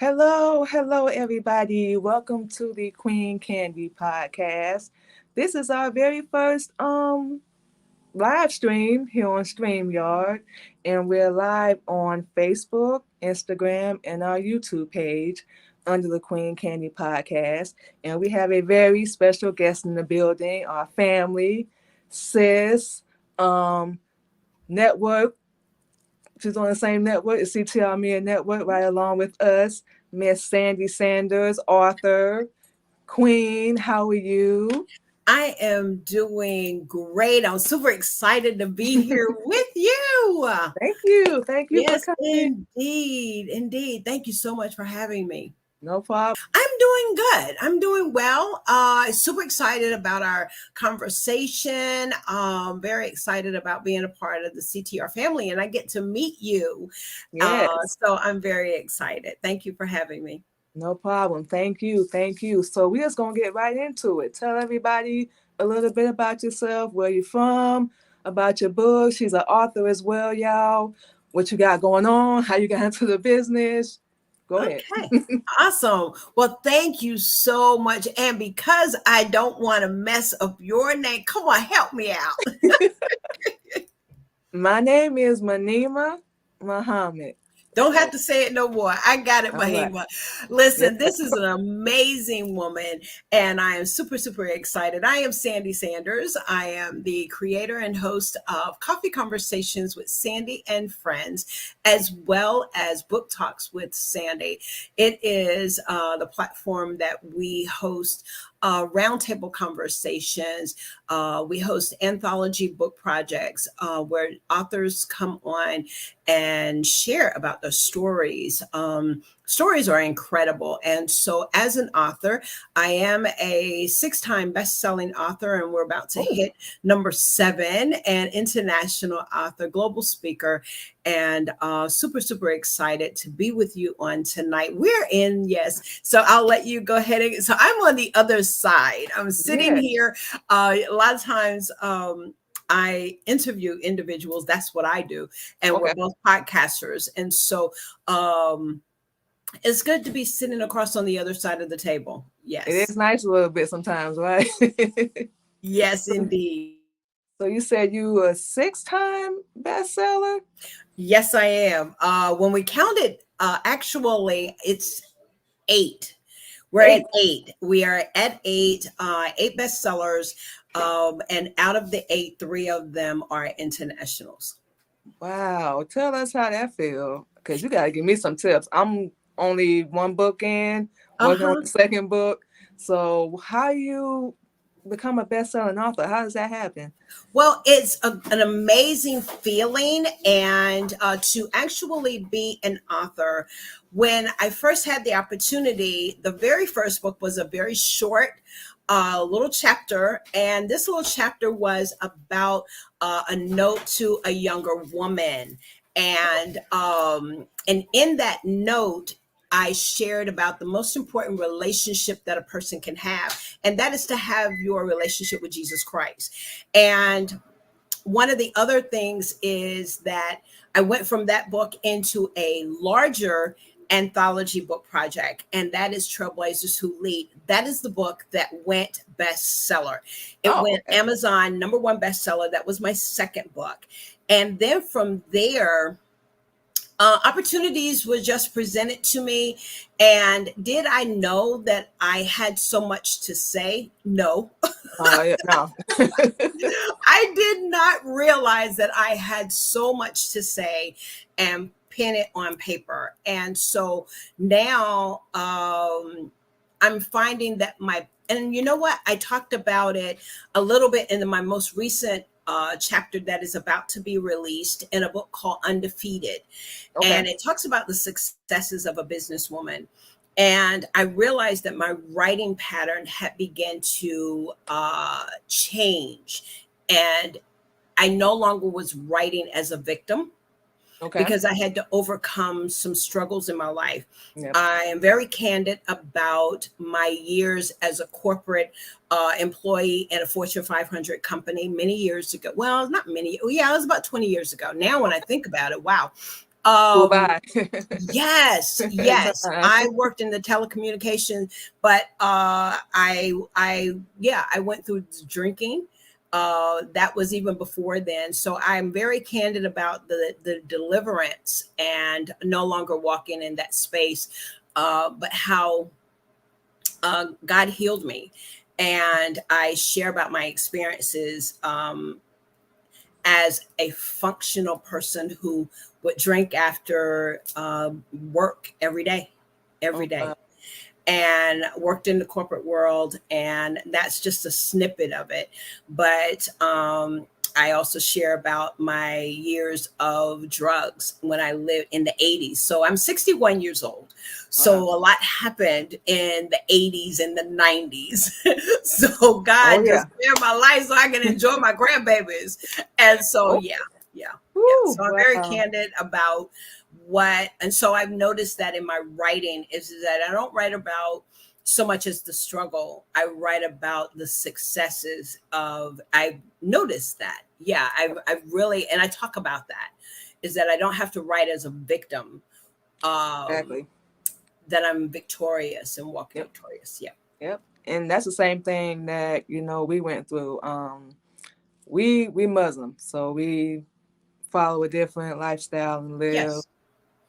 Hello, everybody. Welcome to the Queen Candy Podcast. This is our very first live stream here on StreamYard, and we're live on Facebook, Instagram, and our YouTube page under the Queen Candy Podcast. And we have a very special guest in the building, our family, sis, network. She's on the same network, the CTR Media Network, right along with us, Miss Sandy Sanders, author, Queen. How are you? I am doing great. I'm super excited to be here with you. Thank you. Thank you for Yes, coming. indeed. Indeed. Thank you so much for having me. No problem. I'm doing good. I'm doing well. Super excited about our conversation. Very excited about being a part of the CTR family, and I get to meet you. Yes, So I'm very excited. Thank you for having me. no problem. Thank you. Thank you. So we're just going to get right into it. Tell everybody a little bit about yourself, where you're from, about your book. She's an author as well, y'all. What you got going on, how you got into the business. Go ahead. Okay. Awesome. Well, thank you so much. And because I don't want to mess up your name, come on, help me out. My name is Manima Muhammad. Don't have So, to say it no more. I got it, all right. Mahima. Yes. Listen, this is an amazing woman, and I am super, super excited. I am Sandy Sanders. I am the creator and host of Coffee Conversations with Sandy and Friends, as well as Book Talks with Sandy. It is the platform that we host roundtable conversations. We host anthology book projects where authors come on and share about the stories. Stories are incredible. And so, as an author, I am a 6-time best-selling author, and we're about to Oh, hit number 7, and international author, global speaker, and super, super excited to be with you on tonight. We're in, yes. So I'll let you go ahead. So I'm on the other side. I'm sitting yeah. here. A lot of times, I interview individuals. That's what I do. And we're Okay. both podcasters. And so it's good to be sitting across on the other side of the table. It Yes. is nice a little bit sometimes, right? Yes, indeed. So you said you were a 6-time bestseller? Yes, I am. When we counted, actually, it's 8. We're at Eight. 8. We are at 8, 8 bestsellers. And out of the 8, 3 of them are internationals. Wow. Tell us how that feel. Because you got to give me some tips. I'm only one book in, working on Uh-huh. the second book. So how you become a best-selling author? How does that happen? Well, it's an amazing feeling, and to actually be an author. When I first had the opportunity, the very first book was a very short little chapter, and this little chapter was about a note to a younger woman, and in that note, I shared about the most important relationship that a person can have, and that is to have your relationship with Jesus Christ. And one of the other things is that I went from that book into a larger anthology book project, and that is Trailblazers Who Lead. That is the book that went bestseller. It Oh, went okay. Amazon #1 bestseller. That was my second book. And then from there, opportunities were just presented to me. And did I know that I had so much to say? No. Yeah, no. I did not realize that I had so much to say and pen it on paper. And so now I'm finding that and you know what? I talked about it a little bit in my most recent chapter that is about to be released in a book called Undefeated. Okay. And it talks about the successes of a businesswoman. And I realized that my writing pattern had begun to change. And I no longer was writing as a victim Okay. because I had to overcome some struggles in my life. Yep. I am very candid about my years as a corporate employee in a Fortune 500 company many years ago. Well, not many. Yeah, it was about 20 years ago. Now, when I think about it, wow. Go Um, by. yes, yes. Time. I worked in the telecommunication, but yeah, I went through drinking. That was even before then. So I'm very candid about the deliverance and no longer walking in that space, but how God healed me. And I share about my experiences as a functional person who would drink after work every Oh, day, wow. and worked in the corporate world. And that's just a snippet of it. But I also share about my years of drugs when I lived in the 80s. So I'm 61 years old. So Wow. a lot happened in the 80s and the 90s. So Oh, God yeah. just spared my life so I can enjoy my grandbabies. And so, Oh, yeah, yeah, yeah. woo, So I'm very wow. candid about and so I've noticed that in my writing is that I don't write about so much as the struggle. I write about the successes of, I've noticed that. Yeah, I've really, and I talk about that, is that I don't have to write as a victim, um, Exactly. that I'm victorious and walking Yep. victorious. Yeah. Yep. And that's the same thing that, we went through. We Muslim, so we follow a different lifestyle and live Yes.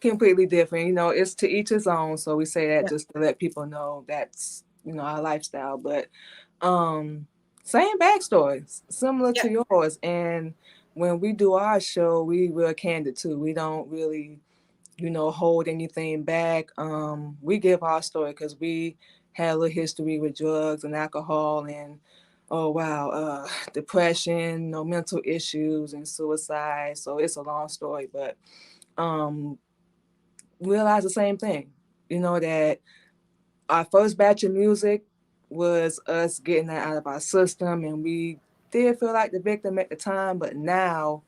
completely different. It's to each his own. So we say that Yeah. just to let people know that's, our lifestyle. But um same backstories, similar Yeah. to yours. And when we do our show, we real candid too. We don't really, hold anything back. We give our story because we had a little history with drugs and alcohol and oh wow, depression, mental issues and suicide. So it's a long story, but um realize the same thing. That our first batch of music was us getting that out of our system, and we did feel like the victim at the time, but now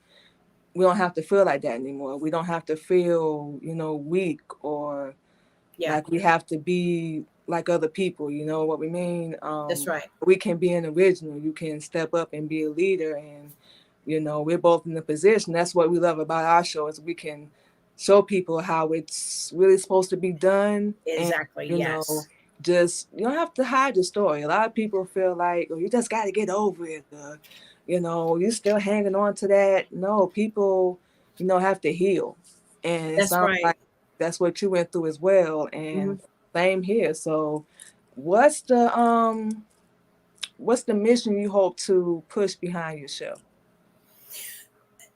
we don't have to feel like that anymore. We don't have to feel, weak or Yeah. like we have to be like other people. You know what we mean? That's right. We can be an original. You can step up and be a leader, and we're both in the position. That's what we love about our show is we can show people how it's really supposed to be done, and Exactly. you know, Yes. just you don't have to hide your story. A lot of people feel like, oh, you just got to get over it. You're still hanging on to that. No, people, have to heal, and it That's sounds right. like that's what you went through as well. Hmm. And same here. So, what's the mission you hope to push behind your show?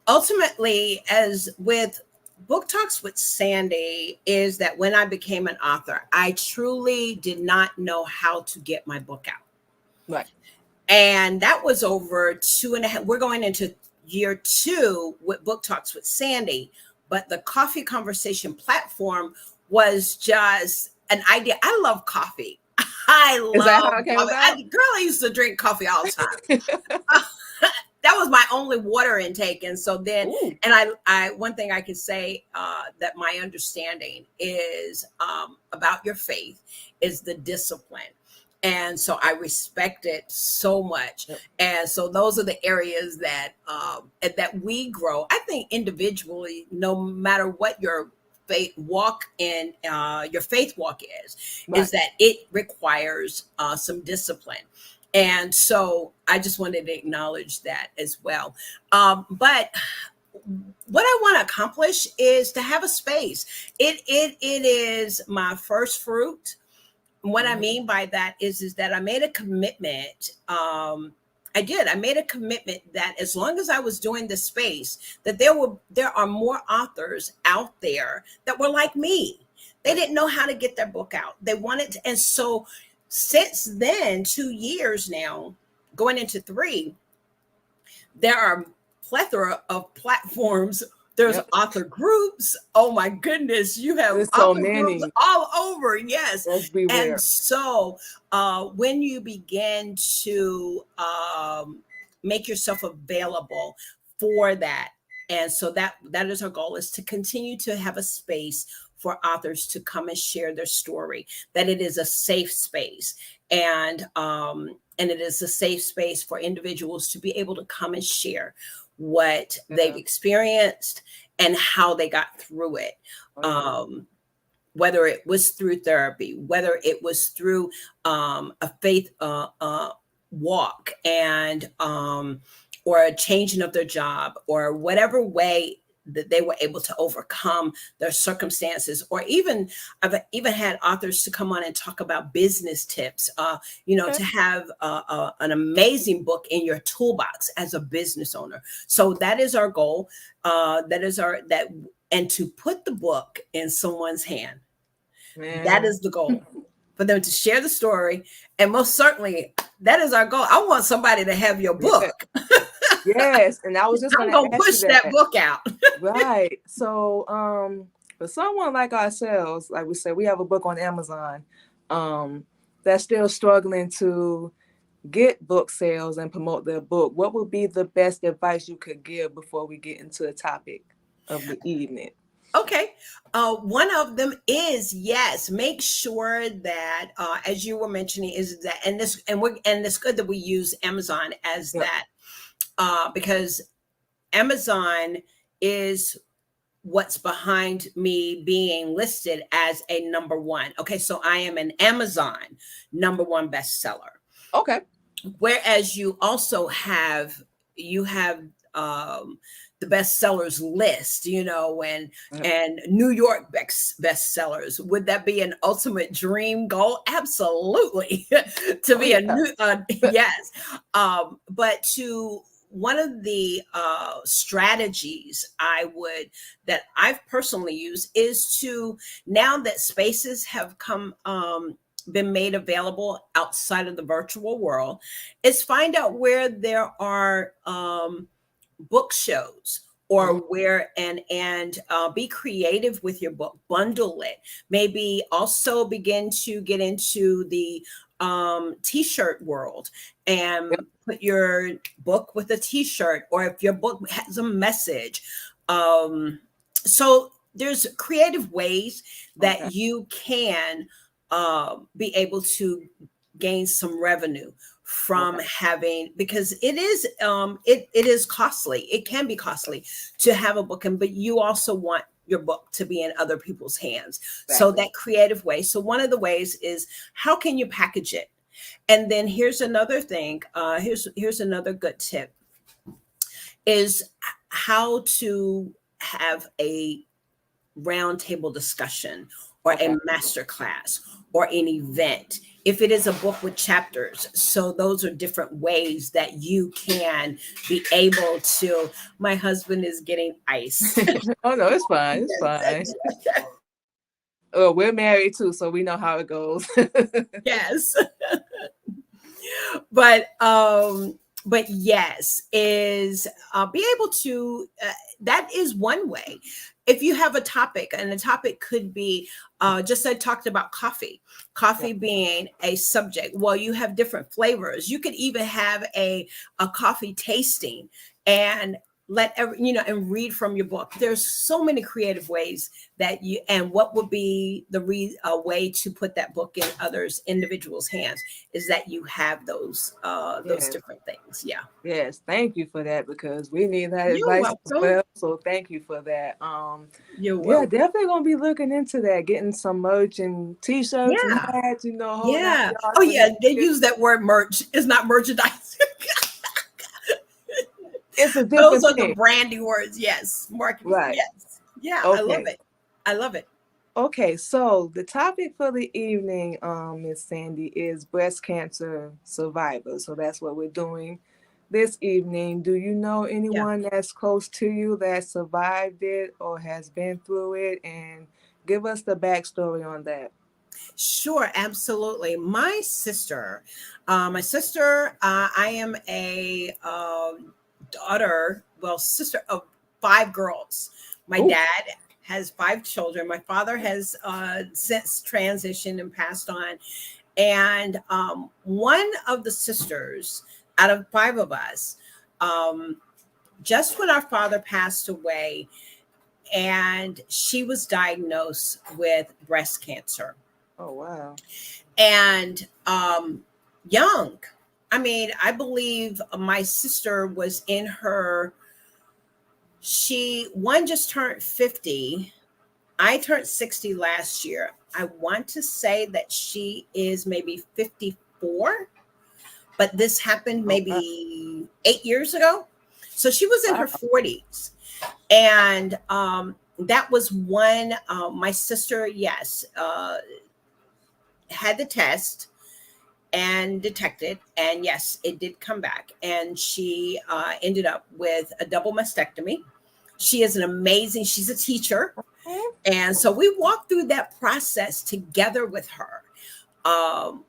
Ultimately, as with Book Talks with Sandy, is that when I became an author, I truly did not know how to get my book out. Right. And that was over 2.5. We're going into year 2 with Book Talks with Sandy. But the coffee conversation platform was just an idea. I love coffee. I Is that love how it came coffee. about? Girl, I used to drink coffee all the time. That was my only water intake. And so then, Ooh. and I one thing I can say, that my understanding is, about your faith, is the discipline. And so I respect it so much. Yep. And so those are the areas that we grow. I think individually, no matter what your faith walk Right. is that it requires some discipline. And so I just wanted to acknowledge that as well. But what I want to accomplish is to have a space. It is my first fruit. What I Hmm. mean by that is that I made a commitment. I did. I made a commitment that as long as I was doing this space, that there are more authors out there that were like me. They Right. didn't know how to get their book out. They wanted to, and so since then, 2 years now, going into 3, there are plethora of platforms. There's Yep. author groups. Oh my goodness, you have There's so author groups many. all over. Yes. Let's And beware. so when you begin to make yourself available for that, and so that is our goal, is to continue to have a space for authors to come and share their story, that it is a safe space. And it is a safe space for individuals to be able to come and share what they've Yeah. experienced and how they got through it. Oh yeah. Um, whether it was through therapy, whether it was through a faith walk, and or a changing of their job, or whatever way that they were able to overcome their circumstances, or even I've even had authors to come on and talk about business tips. Okay. To have an amazing book in your toolbox as a business owner. So that is our goal. That is our that and to put the book in someone's hand. That Man. is the goal, for them to share the story. And most certainly, that is our goal. I want somebody to have your Yeah. book. Yes. And I was just I'm gonna going to ask you push that that. book out. Right. So, for someone like ourselves, like we said, we have a book on Amazon, um, that's still struggling to get book sales and promote their book. What would be the best advice you could give before we get into the topic of the evening? Okay. One of them is, yes, make sure that, as you were mentioning, is that, and it's good that we use Amazon as Yep. that, because Amazon is what's behind me being listed as a number one. Okay, so I am an Amazon number one bestseller. Okay. Whereas you have um, the bestsellers list, Yep. and New York bestsellers. Would that be an ultimate dream goal? Absolutely, to Oh be a yeah. new yes, but to one of the strategies that I've personally used is to, now that spaces have come been made available outside of the virtual world, is find out where there are book shows, or Mm, where, and be creative with your book, bundle it, maybe also begin to get into the t-shirt world, yep. and put your book with a t-shirt, or if your book has a message. So there's creative ways that Okay. you can be able to gain some revenue from Okay. having, because it is costly, it can be costly to have a book, and but you also want your book to be in other people's hands. So Exactly. that creative way, so one of the ways is, how can you package it? And then here's another thing, here's another good tip, is how to have a roundtable discussion, or a Okay. master class, or an event, if it is a book with chapters. So those are different ways that you can be able to. My husband is getting ice. Oh no, it's fine. It's fine. Oh, we're married too, so we know how it goes. Yes. But yes, is be able to, that is one way. If you have a topic, and the topic could be, just I talked about Yep. coffee being a subject. Well, you have different flavors. You could even have a coffee tasting, and and read from your book. There's so many creative ways that you, and what would be the way to put that book in others individuals hands, is that you have those Yes. different things. Yeah. Yes. Thank you for that because we need that You're advice as welcome. well. So thank you for that. You're Yeah, welcome. definitely gonna be looking into that, getting some merch and t-shirts and Yeah. hats, whole nine Yeah. yards Oh for yeah, next they year. use that word merch. It's not merchandise. It's a Those different are the thing. branding words. Yes. Marketing. Right. Yes. Yeah, I love Okay. it. I love it. Okay, so the topic for the evening, Miss Sandy, is breast cancer survivors. So that's what we're doing this evening. Do you know Yeah. anyone that's close to you that survived it or has been through it? And give us the backstory on that. Sure, absolutely. I am a daughter, well, sister of five girls. My Oh, dad has five children. My father has since transitioned and passed on. And one of the sisters out of five of us, um, just when our father passed away, and she was diagnosed with breast cancer, oh wow. and young. I mean, I believe my sister was in her, She one just turned 50. I turned 60 last year. I want to say that she is maybe 54, but this happened Oh, wow. maybe 8 years ago. So she was in her Wow. 40s. And that was one, my sister, yes, had the test and detected. And yes, it did come back. And she ended up with a double mastectomy. She is an amazing, she's a teacher. Hmm? And so we walked through that process together with her, um,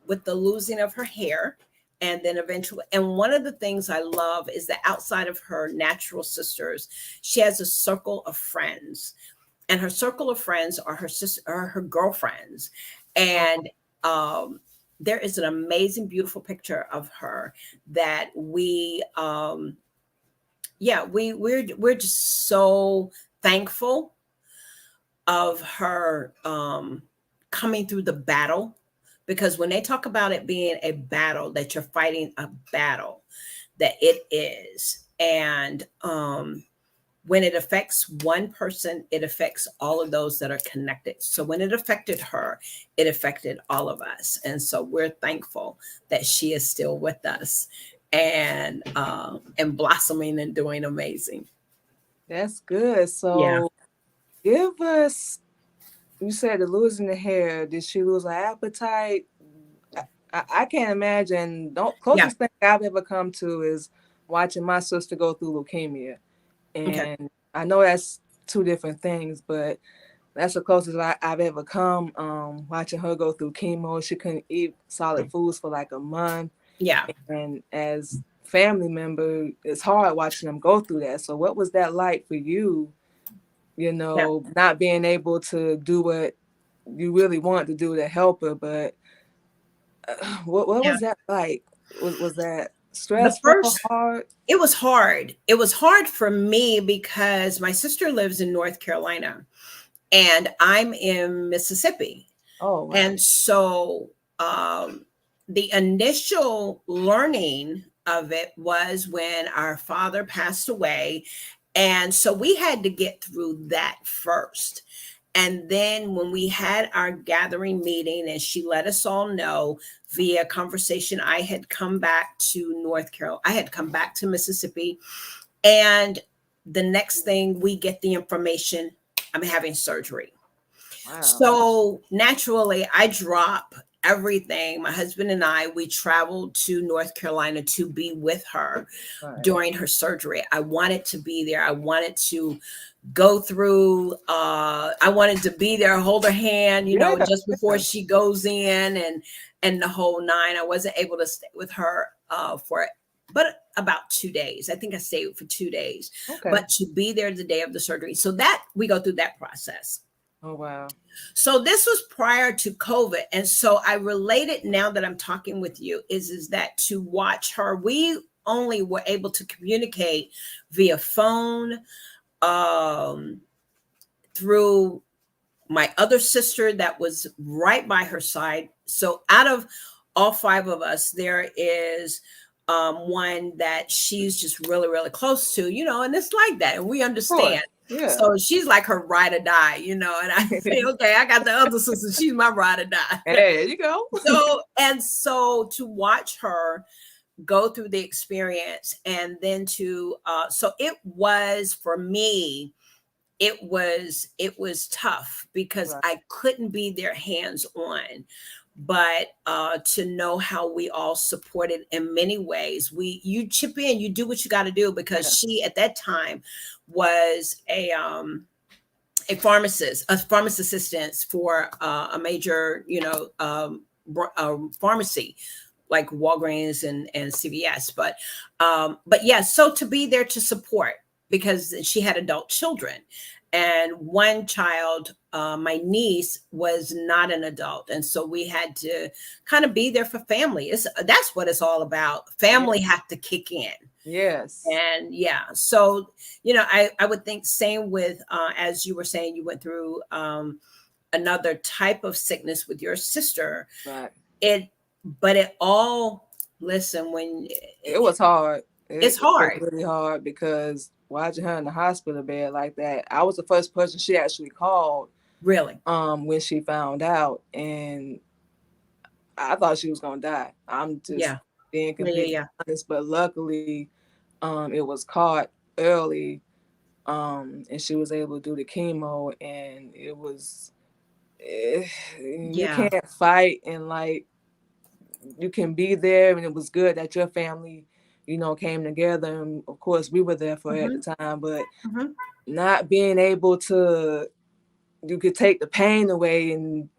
with the losing of her hair. And then eventually, and one of the things I love is that outside of her natural sisters, she has a circle of friends, and her circle of friends are her sister, are her girlfriends. Oh, And um, there is an amazing, beautiful picture of her that yeah, we're just so thankful of her coming through the battle, because when they talk about it being a battle, that you're fighting a battle, that it is. And when it affects one person, it affects all of those that are connected. So when it affected her, it affected all of us. And so we're thankful that she is still with us, and blossoming and doing amazing. that's good. Yeah. So give us, you said the losing the hair. Did she lose her appetite? I can't imagine. Don't Yeah. closest thing I've ever come to is watching my sister go through leukemia, Okay. and I know that's two different things, but that's the closest I've ever come. Watching her go through chemo, she couldn't eat solid foods for like a month, Yeah. and as family member, it's hard watching them go through that. So, what was that like for you? Yeah. Not being able to do what you really want to do to help her, but what Yeah. was that like? Was that The stressful, first, hard? it was hard. It was hard for me because my sister lives in North Carolina and I'm in Mississippi. Oh wow. And so the initial learning of it was when our father passed away. And so we had to get through that first. And then when we had our gathering meeting and she let us all know via conversation, I had come back to North Carolina, I had come back to Mississippi. And the next thing we get the information, I'm having surgery. Wow. So naturally, I drop everything. My husband and I, we traveled to North Carolina to be with her Right. during her surgery. I wanted to be there. I wanted to go through, I wanted to be there, hold her hand, Yeah. just before Yeah. she goes in, and the whole nine. I wasn't able to stay with her for but about 2 days. I think I stayed for 2 days, Okay. but to be there the day of the surgery. So that we go through that process. Oh wow. So this was prior to COVID. And so I related, now that I'm talking with you, is that to watch her, we only were able to communicate via phone, um, through my other sister that was right by her side. So out of all five of us, there is one that she's just really, really close to, and it's like that. And we Of course. understand. Yeah. So she's like her ride or die, and I say, okay, I got the other sister. She's my ride or die. Hey, there you go. So to watch her go through the experience, and then so it was for me, it was tough because Right. I couldn't be there hands on, but to know how we all supported in many ways. You chip in, you do what you got to do, because Yeah. she at that time was a pharmacist, a pharmacy assistant for a major, pharmacy like Walgreens and CVS. But yeah, so to be there to support, because she had adult children, and one child, my niece, was not an adult, and so we had to kind of be there for family. That's what it's all about. Yeah. Family have to kick in. Yes. And yeah, so I would think same with, as you were saying, you went through another type of sickness with your sister. Right. It but it all, listen, when It was hard. it's It was hard. really hard because watching her in the hospital bed like that. I was the first person she actually called Really? when she found out, and I thought she was gonna die. I'm just Yeah. being Yeah. Yeah. completely Yeah. honest, but luckily, it was caught early, and she was able to do the chemo, and it was you Yeah. can't fight, and like you can be there, and it was good that your family, came together, and of course we were there for it at Hmm. the time, but Hmm. not being able to, you could take the pain away and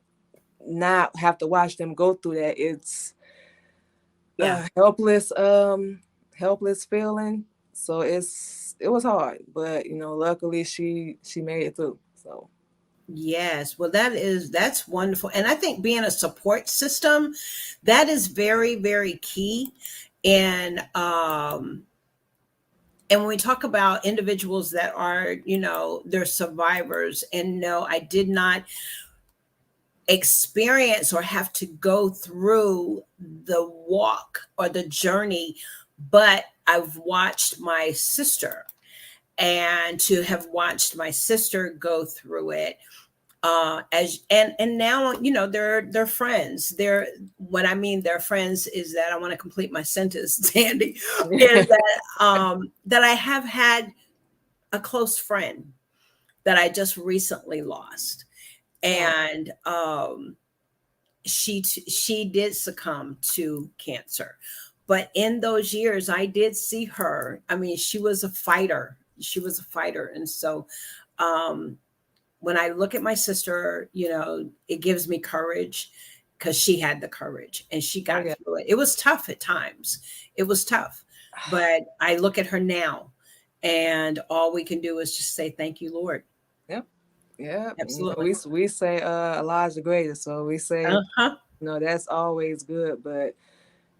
not have to watch them go through that. It's Yeah. helpless feeling. So it was hard, but luckily she made it through. So Yes. Well, that's wonderful. And I think being a support system, that is very, very key. And and when we talk about individuals that are, they're survivors, and no, I did not experience or have to go through the walk or the journey, but I've watched my sister, and to have watched my sister go through it, as and now, they're friends. They're What I mean, they're friends, is that I want to complete my sentence, Sandy, is that I have had a close friend that I just recently lost, oh, and she did succumb to cancer. But in those years, I did see her. I mean, she was a fighter. She was a fighter, and so um, when I look at my sister, it gives me courage, because she had the courage and she oh got yeah, through it. It was tough at times. It was tough. But I look at her now, and all we can do is just say, thank you, Lord. yep, yeah. Absolutely. We say Allah's the greatest, so we say Uh-huh. that's always good. But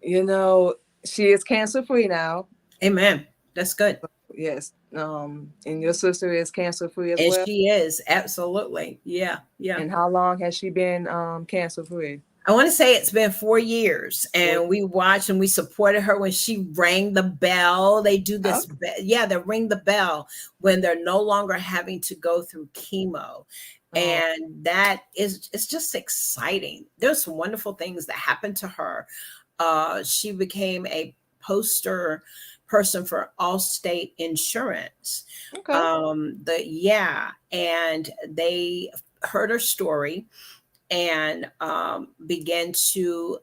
you know she is cancer free now. Amen. That's good. Yes, and your sister is cancer free as And well. she is. Absolutely. Yeah. Yeah. And how long has she been cancer free? I want to say it's been 4 years, Well, and we watched and we supported her when she rang the bell. They do this, okay. yeah, they ring the bell when they're no longer having to go through chemo. Oh, And that is, it's just exciting. There's some wonderful things that happened to her. She became a poster person for Allstate Insurance. okay. And they heard her story, and began to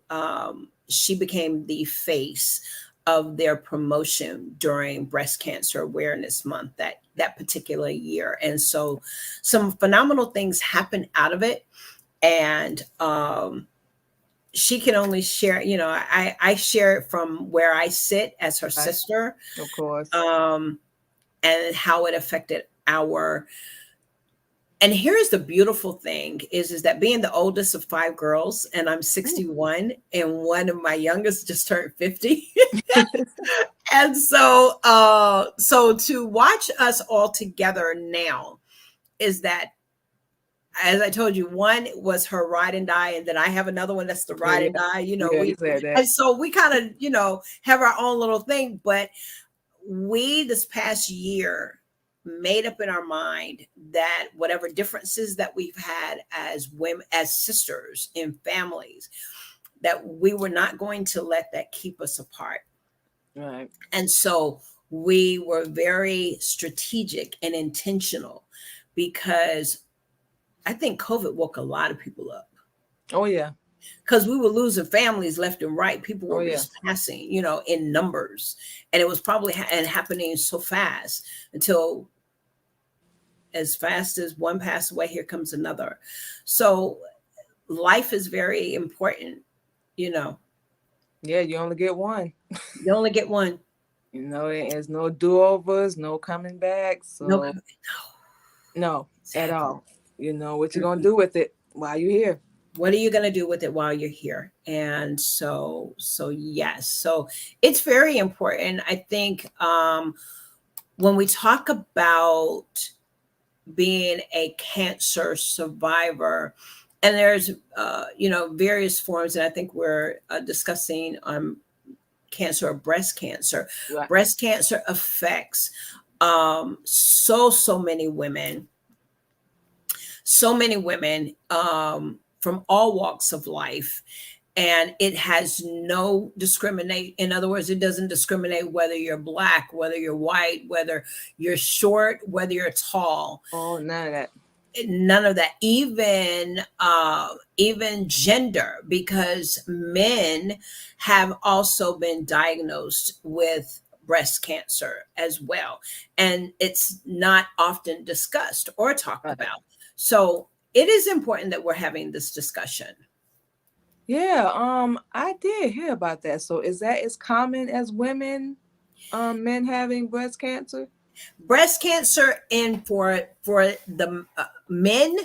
she became the face of their promotion during breast cancer awareness month that particular year. And so some phenomenal things happened out of it. And she can only share, I share it from where I sit as her Right. sister, Of course. um, and how it affected our. And here's the beautiful thing is that being the oldest of five girls, and I'm Ooh. 61, and one of my youngest just turned 50. And so to watch us all together now, is that, as I told you, one was her ride and die, and then I have another one that's the Oh ride yeah, and die. yeah. You We said that. And so we kind of, have our own little thing. But we, this past year, made up in our mind that whatever differences that we've had as women, as sisters in families, that we were not going to let that keep us apart. Right. And so we were very strategic and intentional, because I think COVID woke a lot of people up, Oh yeah. because we were losing families left and right. People Oh were yeah. just passing, in numbers, and it was probably and happening so fast, until, as fast as one passed away, here comes another. So life is very important. You know, Yeah. You only get one. you only get one. There's no do overs, no coming back. No, So no, at exactly. all. What you gonna Mm-mm. do with it while you're here? What are you going to do with it while you're here? And so yes, so it's very important. I think when we talk about being a cancer survivor, and there's various forms, and I think we're discussing cancer or breast cancer. Right. Breast cancer affects So many women from all walks of life, and it has no discriminate. In other words, it doesn't discriminate whether you're black, whether you're white, whether you're short, whether you're tall. Oh, none of that. None of that. Even gender, because men have also been diagnosed with breast cancer as well, and it's not often discussed or talked Right. about. So it is important that we're having this discussion. Yeah, I did hear about that. So is that as common as women, men having breast cancer? Breast cancer in for the men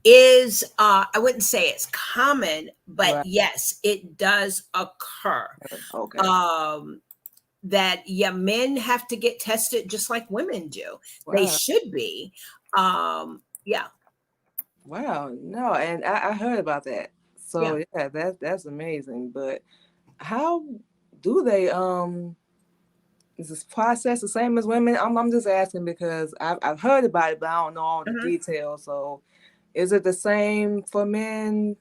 is, I wouldn't say it's common, but Right. yes, it does occur. Okay. um that, yeah, men have to get tested just like women do. They Wow. should be. Yeah. Wow. No, and I heard about that. Yeah. So yeah, that's amazing. But how do they is this process the same as women? I'm just asking because I've heard about it, but I don't know all the Mhm. details. So is it the same for men?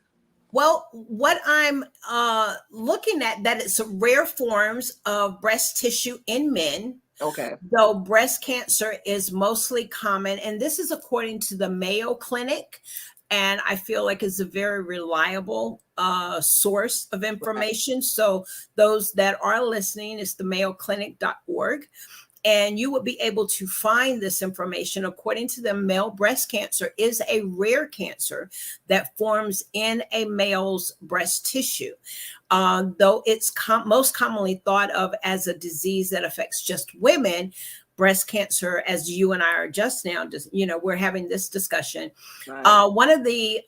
Well, what I'm looking at, that it's rare forms of breast tissue in men, Okay. though breast cancer is mostly common. And this is according to the Mayo Clinic. And I feel like it's a very reliable source of Right. information. So those that are listening, it's the mayoclinic.org. And you will be able to find this information. According to them, male breast cancer is a rare cancer that forms in a male's breast tissue. Though it's most commonly thought of as a disease that affects just women, breast cancer, as you and I are just now, just, we're having this discussion. Right. One of the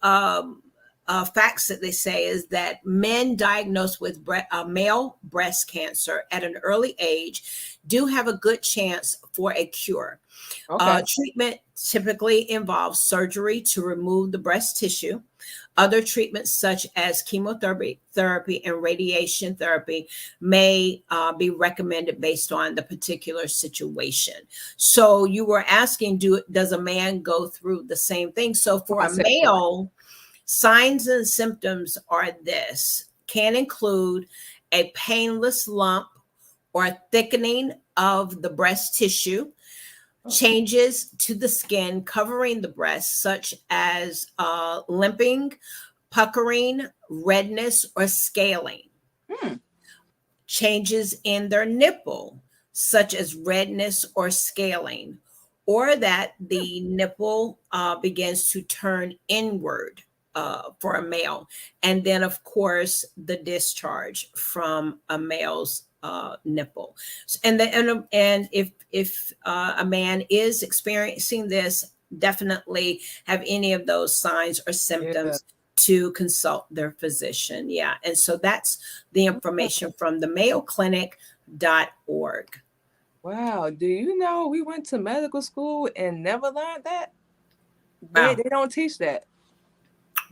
facts that they say is that men diagnosed with male breast cancer at an early age do have a good chance for a cure. Okay. Treatment typically involves surgery to remove the breast tissue. Other treatments, such as chemotherapy and radiation therapy, may be recommended based on the particular situation. So you were asking, does a man go through the same thing? So for a Process. Right. male, signs and symptoms are this: can include a painless lump or thickening of the breast tissue, Oh. changes to the skin covering the breast, such as limping, puckering, redness, or scaling, Hmm. changes in their nipple, such as redness or scaling, or that the nipple begins to turn inward for a male. And then, of course, the discharge from a male's nipple. And if a man is experiencing this, definitely have any of those signs or Yeah. symptoms to consult their physician. Yeah. And so that's the information from the mayoclinic.org. Wow. Do you know we went to medical school and never learned that? They Wow. they don't teach that.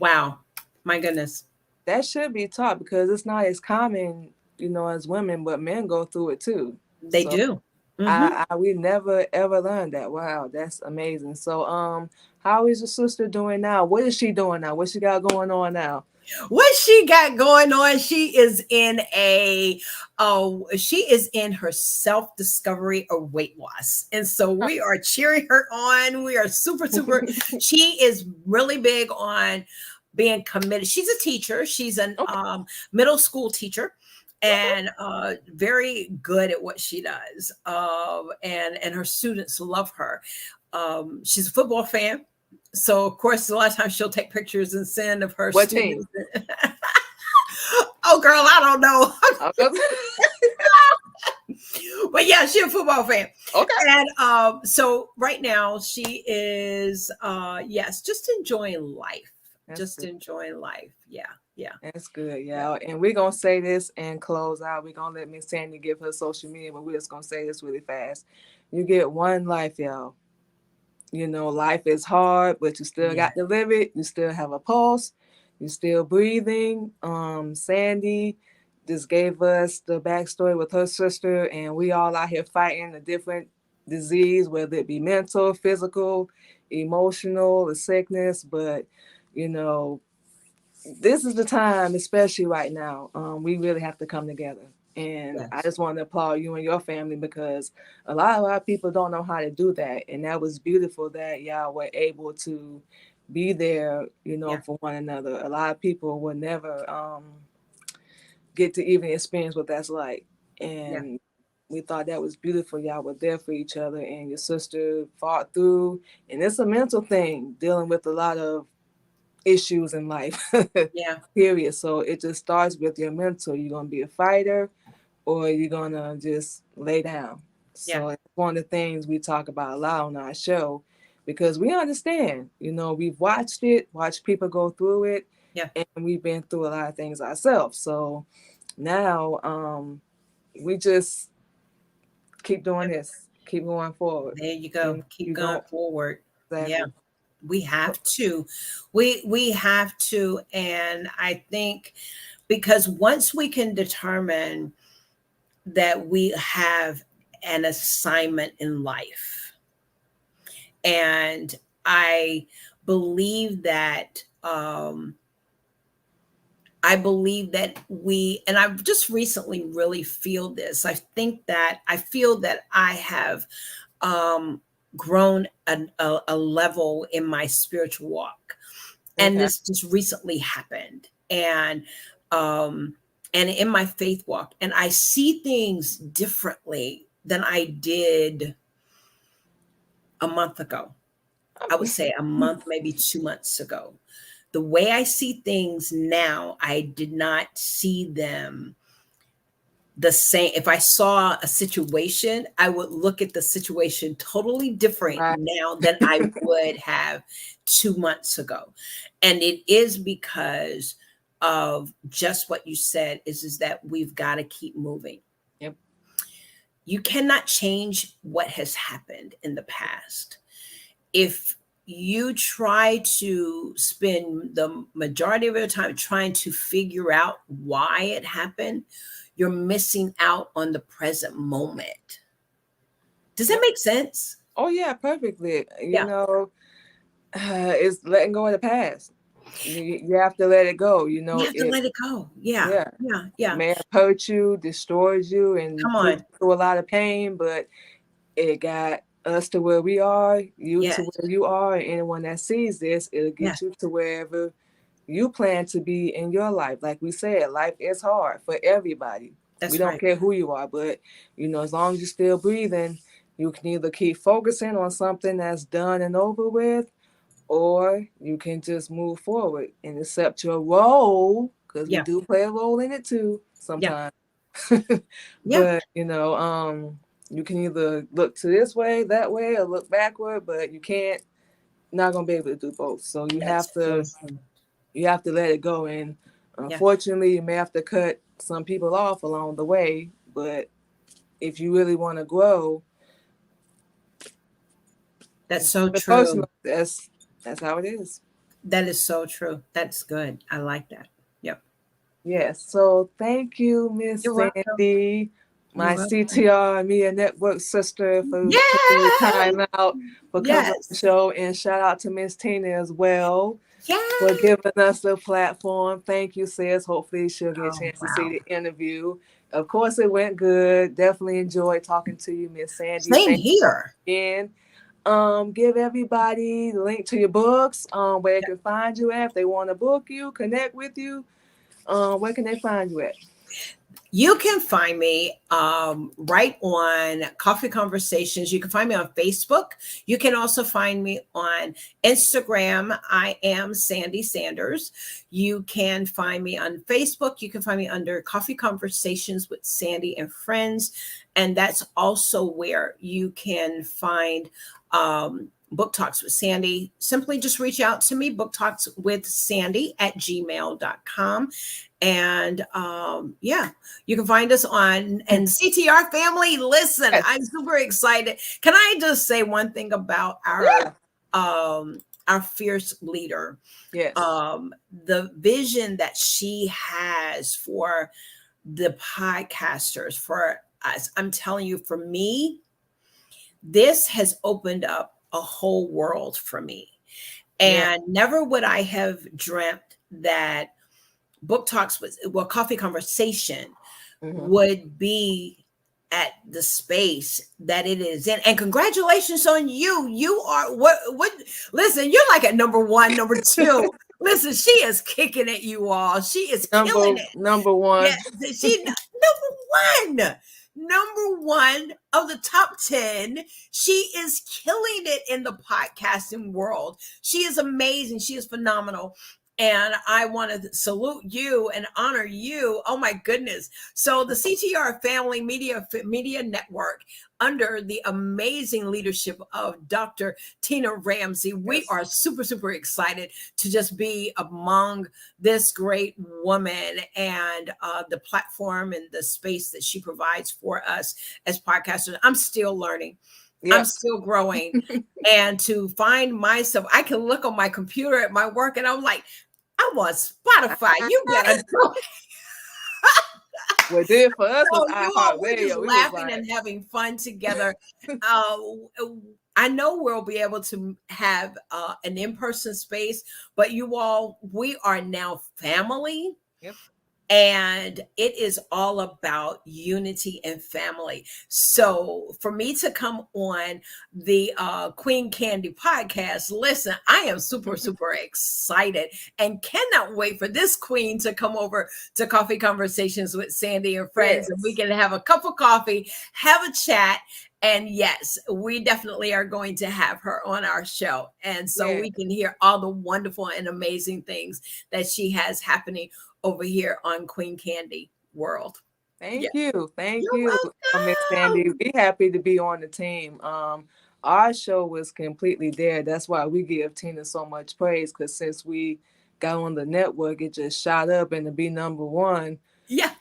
Wow. My goodness. That should be taught because it's not as common, as women, but men go through it too. They So do. Hmm. we never ever learned that. Wow, that's amazing. So how is your sister doing now? What is she doing now? What she got going on now? What she got going on? She is in her self discovery of weight loss, and so we are cheering her on. We are super super. She is really big on being committed. She's a teacher. She's an Okay. middle school teacher, Okay. and very good at what she does. And her students love her. She's a football fan, so of course a lot of times she'll take pictures and send of her What students. team? Oh girl, I don't know. Okay. But yeah, she's a football fan. Okay. And so right now she is yes, just enjoying life. That's Just good. enjoying life. Yeah, yeah, That's good, yeah. yeah. And we're gonna say this and close out. We're gonna let Miss Sandy give her social media, but we're just gonna say this really fast. You get one life, y'all. Life is hard, but you still Yeah. got to live it. You still have a pulse. You still breathing. Sandy just gave us the backstory with her sister, and we all out here fighting a different disease, whether it be mental, physical, emotional, or sickness. But, you know, this is the time, especially right now, we really have to come together. And I Yes. just want to applaud you and your family because a lot of our people don't know how to do that. And that was beautiful that y'all were able to be there, you know, Yeah. for one another. A lot of people will never get to even experience what that's like. Yeah. And we thought that was beautiful. Y'all were there for each other, and your sister fought through. And it's a mental thing, dealing with a lot of issues in life, Yeah. period. So it just starts with your mental. You're going to be a fighter or you're going to just lay down. Yeah. So it's one of the things we talk about a lot on our show because we understand, you know, we've watched it, watched people go through it, Yeah. and we've been through a lot of things ourselves. So now we just keep doing Yep. this, keep going forward. There you You go. know, Keep you going don't forward. Yeah. exactly. We have to. We have to, and I think because once we can determine that we have an assignment in life, and I believe that I believe that and I've just recently really feel this. I feel that I have um, grown a level in my spiritual walk, and Okay. this just recently happened, um, and in my faith walk, and I see things differently than I did a month ago. I would say a month, maybe 2 months ago. The way I see things now, I did not see them the same. If I saw a situation, I would look at the situation totally different Right. now than I would have 2 months ago. And it is because of just what you said is that we've got to keep moving. Yep. You cannot change what has happened in the past. If you try to spend the majority of your time trying to figure out why it happened, you're missing out on the present moment. Does that Yep. make sense? Oh yeah, perfectly. You Yeah. know, it's letting go of the past. You have to let it go. You You know, have to it let it go. Yeah. yeah, Yeah. it Yeah. may have hurt you, destroyed you, and Come put on. you through a lot of pain, but it got us to where we are, you to Yes. where you are, and anyone that sees this, it'll Yeah. get you to wherever you plan to be in your life. Like we said, life is hard for everybody. We That's don't right. care who you are, but you know, as long as you're still breathing, you can either keep focusing on something that's done and over with, or you can just move forward and accept your role because we Yeah. do play a role in it too Yeah. sometimes. Yeah. But you know, you can either look to this way, that way, or look backward, but you can't, not gonna be able to do both. So That's so true. you have to let it go. And Yeah. unfortunately, you may have to cut some people off along the way. But if you really want to grow, That's it's so private true. personal. That's how it is. That is so true. That's good. I like that. Yep. Yes. So thank you, Miss You're welcome. Sandy, You're my welcome. CTR Media Network sister, for taking your Yay! time out for coming on the Yes. show. And shout out to Miss Tina as well for Yay! giving us the platform. Thank you, sis. Hopefully she'll get a Oh, chance to see wow. the interview. Of course, it went good. Definitely enjoyed talking to you, Miss Sandy. Same Thank here. you again. Give everybody the link to your books, where they can find you at. If they want to book you, connect with you, where can they find you at? You can find me right on Coffee Conversations. You can find me on Facebook. You can also find me on Instagram. I am Sandy Sanders. You can find me on Facebook. You can find me under Coffee Conversations with Sandy and Friends. And that's also where you can find Book Talks with Sandy. Simply just reach out to me, Book Talks with Sandy at gmail.com. And yeah, you can find us on and CTR family. Listen, Yes. I'm super excited. Can I just say one thing about Yeah. our fierce leader? Yes. The vision that she has for the podcasters, for us. I'm telling you, for me, this has opened up a whole world for me. Yeah. And never would I have dreamt that book talks with, well, coffee conversation Hmm. would be at the space that it is in. And congratulations on you. You are what listen, you're like at number one, number two. Listen, she is kicking it, you all. She is killing it. Number one. Yes, she number one. Number one of the top 10. She is killing it in the podcasting world. She is amazing. She is phenomenal. And I want to salute you and honor you. Oh my goodness. So the CTR Family Media Network, under the amazing leadership of Dr. Tina Ramsey, we Yes. are super, super excited to just be among this great woman and the platform and the space that she provides for us as podcasters. I'm still learning. I'm Yep. still growing. And to find myself, I can look on my computer at my work and I'm like, I want Spotify. You better do it. What did for us was So you all, we're just iHeartRadio. We was laughing like, and having fun together. Uh, I know we'll be able to have an in-person space, but you all, we are now family. yep. And it is all about unity and family. So for me to come on the Queen Candy podcast, listen, I am super, super excited and cannot wait for this queen to come over to Coffee Conversations with Sandy and Friends, and we Yes. can have a cup of coffee, have a chat. And yes, we definitely are going to have her on our show. And so Yeah. we can hear all the wonderful and amazing things that she has happening over here on Queen Candy World. Yeah. Thank you. Thank You're you, Miss Sandy. welcome. We happy to be on the team. Our show was completely there. That's why we give Tina so much praise, because since we got on the network, it just shot up, and to be number one, Yeah.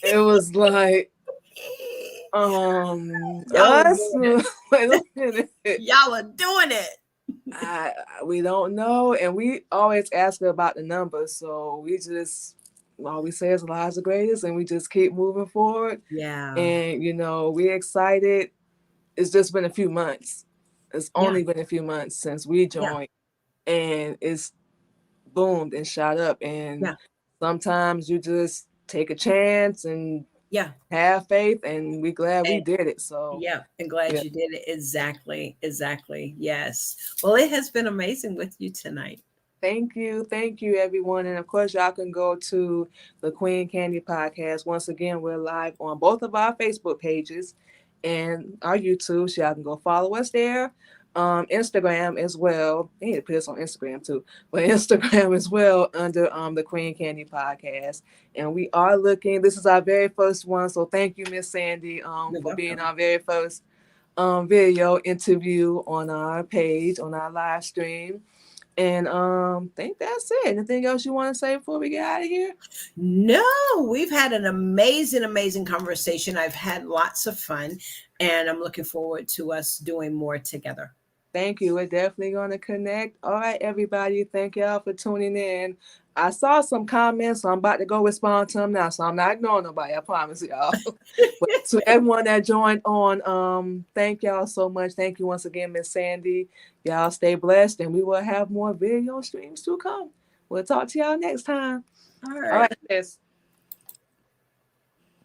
it was like Y'all are us. doing it. Wait a minute. Y'all are doing it. We don't know, and we always ask her about the numbers, so we just all we say is lives the greatest, and we just keep moving forward. Yeah. And we're excited. It's just been a few months. It's Yeah. only been a few months since we Yeah. joined, and it's boomed and shot up. And Yeah. sometimes you just take a chance and Yeah. have faith, and we're glad we And did it. So yeah. And glad yeah. you did it. Exactly. Exactly. Yes. Well, it has been amazing with you tonight. Thank you, everyone. And of course, y'all can go to the Queen Candy Podcast. Once again, we're live on both of our Facebook pages and our YouTube, so y'all can go follow us there. Instagram as well. They need to put us on Instagram too, but Instagram as well under the Queen Candy Podcast. And we are looking. This is our very first one, so thank you, Miss Sandy, You're for being welcome. our very first video interview on our page on our live stream. And think that's it. Anything else you want to say before we get out of here? No, we've had an amazing, amazing conversation. I've had lots of fun, and I'm looking forward to us doing more together. Thank you. We're definitely going to connect. All right, everybody. Thank y'all for tuning in. I saw some comments, so I'm about to go respond to them now. So I'm not ignoring nobody. I promise y'all. But to everyone that joined on, thank y'all so much. Thank you once again, Miss Sandy. Y'all stay blessed, and we will have more video streams to come. We'll talk to y'all next time. All All right. right, sis.